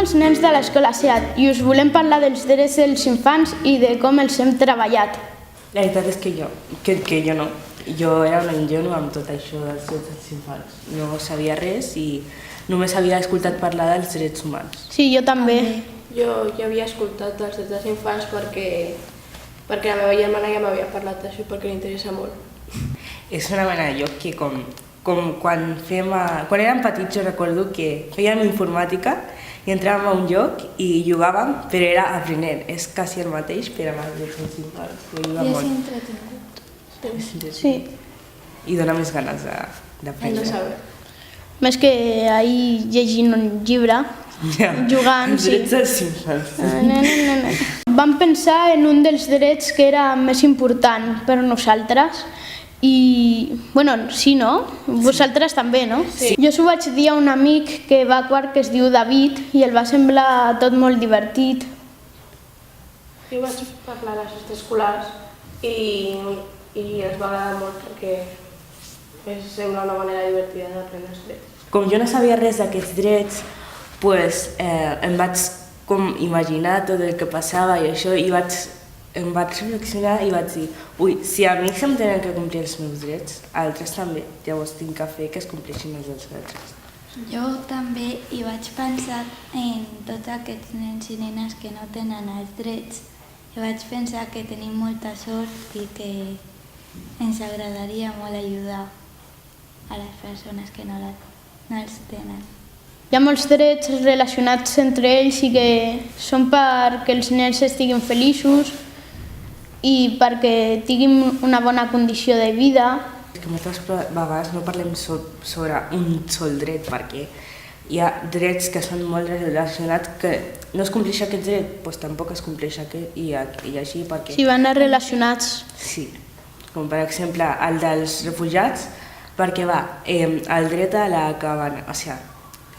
els nens de l'escola SEAT i us volem parlar dels drets dels infants i de com els hem treballat. La veritat és que jo no. Jo era una ingènua amb tot això dels drets dels infants. No sabia res i només havia escoltat parlar dels drets humans. Sí, jo també. Jo ja havia escoltat els drets dels infants perquè la meva germana ja m'havia parlat d'això perquè li interessa molt. És una mena de lloc que com quan érem petits jo recordo que fèiem informàtica i entràvem a un lloc i jugàvem, però era aprenent. És quasi el mateix per amb els drets dels infants. I és entretingut. Sí. I dona més ganes d'aprendre. De saber. Més que ahir llegint un llibre, jugant, Els drets dels infants. Vam pensar en un dels drets que era més important per nosaltres i, sí, no? Vosaltres també, no? Sí. Jo s'ho vaig dir a un amic que va a quart que es diu David i el va semblar tot molt divertit. Jo vaig parlar a les extraescolars i ens va agradar molt perquè sembla una manera divertida d'aprendre els drets. Com jo no sabia res d'aquests drets, em vaig imaginar tot el que passava i això i em vaig reflexionar i vaig dir si a mi em tenen que complir els meus drets, altres també, llavors tinc que fer que es compleixin els dels altres. Jo també hi vaig pensar en tots aquests nens i nenes que no tenen els drets i vaig pensar que tenim molta sort i que ens agradaria molt ajudar a les persones que no els tenen. Hi ha molts drets relacionats entre ells i que són perquè els nens estiguin feliços i perquè tinguin una bona condició de vida. És que moltes vegades no parlem sobre un sol dret perquè hi ha drets que són molt relacionats que no es compleix aquest dret, doncs tampoc es compleix aquest i així perquè... Sí, van relacionats. Sí, com per exemple el dels refugiats perquè el dret a la cabana, o sigui,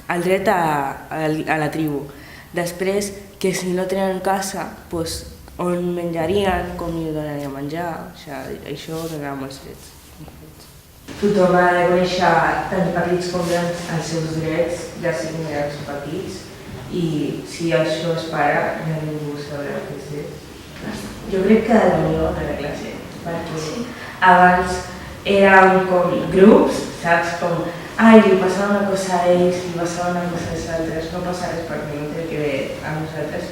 el dret a la tribu. Després, que si no tenen casa, doncs, on menjarien, com hi donarien a menjar, o sigui, això donarà molts drets. Tothom ha de conèixer tant petits com grans els seus drets, ja siguin grans o petits, i si això es para, ja ningú sabrà aquests drets. Jo crec que potser a la classe, perquè abans érem com grups, saps? Com, li passava una cosa a ells, li passava una cosa als altres, no passa res perquè no té que veure amb nosaltres,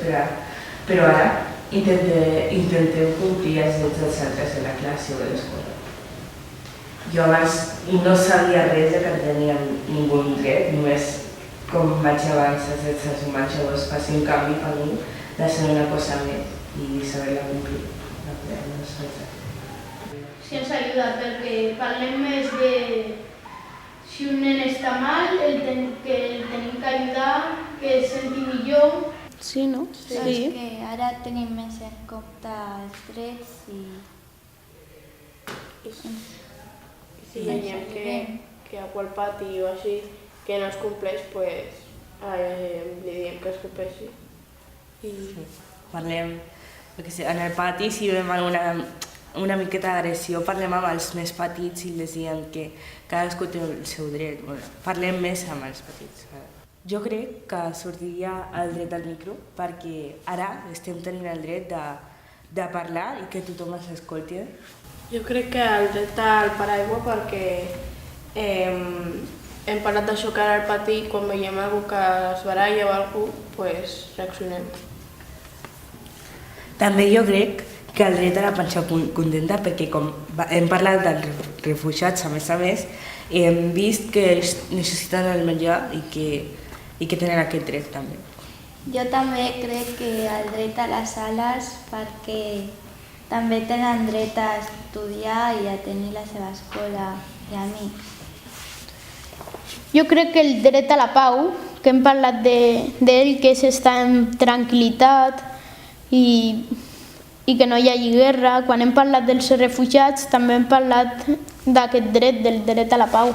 però ara intentem complir els drets dels altres en la classe o a l'escola. Jo abans no sabia res de que teníem ningú dret, només com vaig abans als drets dels humans, llavors va ser un canvi per mi de saber una cosa més i saber-la complir. Sí, ens ajuda perquè parlem més de si un nen està mal, que el tenim que ajudar, que es senti millor. Sí, no? Sí. És que ara tenim més en compte els drets i si veiem que a qual pati o així que no es compleix, li diem que es compleixi. Parlem, en el pati, si veiem una miqueta d'agressió, parlem amb els més petits i els diem que cadascú té el seu dret. Parlem més amb els petits. Jo crec que sortiria el dret al micro perquè ara estem tenint el dret de parlar i que tothom ens escolti. Jo crec que el dret al paraigua perquè hem parlat d'això que ara al pati quan veiem algú que es baralla o algú, reaccionem. També jo crec que el dret a la pensió contenta perquè com hem parlat dels refugiats a més, hem vist que ells necessiten el menjar i que tenen aquest dret també. Jo també crec que el dret a les sales perquè també tenen dret a estudiar i a tenir la seva escola i amics. Jo crec que el dret a la pau, que hem parlat d'ell, que és estar en tranquil·litat i que no hi hagi guerra. Quan hem parlat dels refugiats també hem parlat d'aquest dret, del dret a la pau.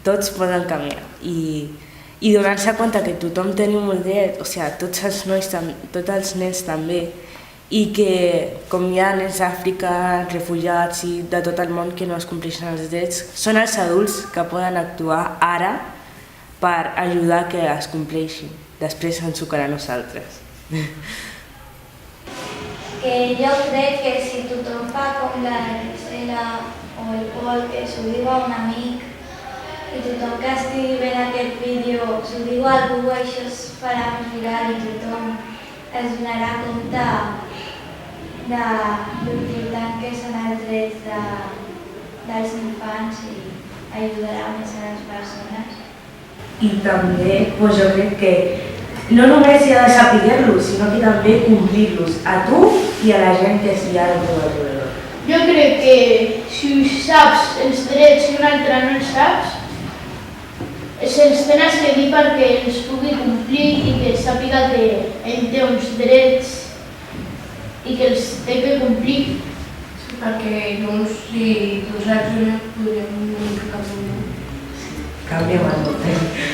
Tots poden canviar i donar-se compte que tothom tenim un dret, o sigui, tots els nens també, i que com hi ha nens d'Àfrica, refugiats i de tot el món que no es compleixen els drets, són els adults que poden actuar ara per ajudar que es compleixin després ens tocarà a nosaltres. Que jo crec que si tothom fa com la Gisela o el Pol, que s'ho diu a un amic, i tothom que estigui veient aquest vídeo s'ho diu a algú, això es farà més viral i tothom es donarà compte de l'important que són els drets dels infants i ajudarà més a les persones. I també jo crec que no només hi ha de saber-los, sinó que també complir-los a tu i a la gent que hi ha al teu alrededor. Jo crec que si saps els drets i un altre no els saps, se'ls tens que dir perquè els pugui complir i que sàpiga que ell té uns drets i que els té que complir. Sí, perquè doncs, si tu saps una, podríem canviar. Canviem el món.